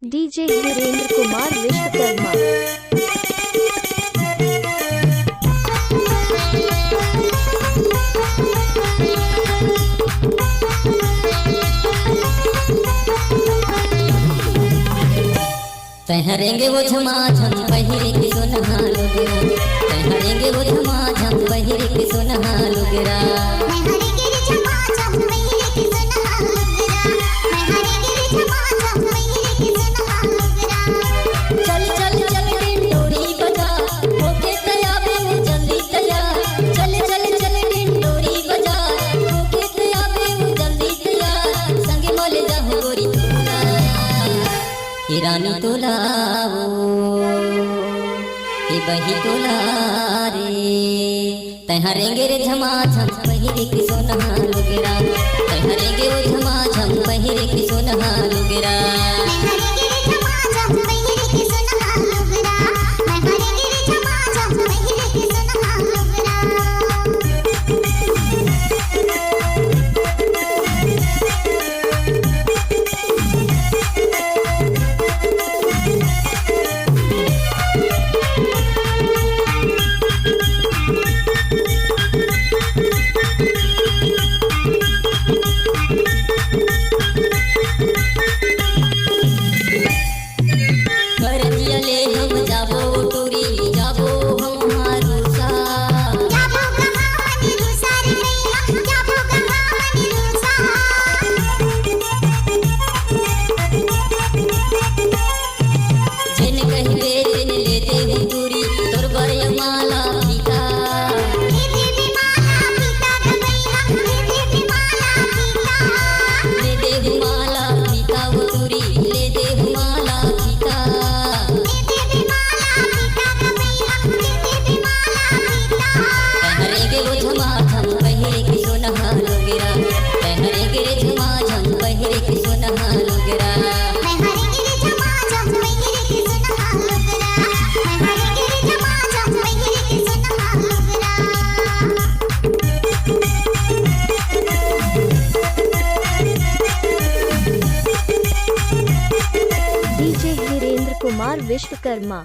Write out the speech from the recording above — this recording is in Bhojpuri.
डीजे वीरेंद्र कुमार विश्वकर्मा। तहरेंगे वो झमाझम पहिरे के सोनहा लुगरा, तहरेंगे वो झमाझम पहिरे के सोनहा लुगरा। चल चल चल डिंडोरी बजा, होके तैयार हो जल्दी तैयार। चल चल चल डिंडोरी बजा, होके तैयार हो जल्दी तैयार। संगे मोले जाहु गोरी तोला, ये रानी तोला वो, ये बही तोला रे। तहरेंगे रे झमाझम पहिरे के सोनहा लुगरा, तहरेंगे वो झमाझम पहिरे के सोनहा लुगरा। डीजे वीरेंद्र कुमार विश्वकर्मा।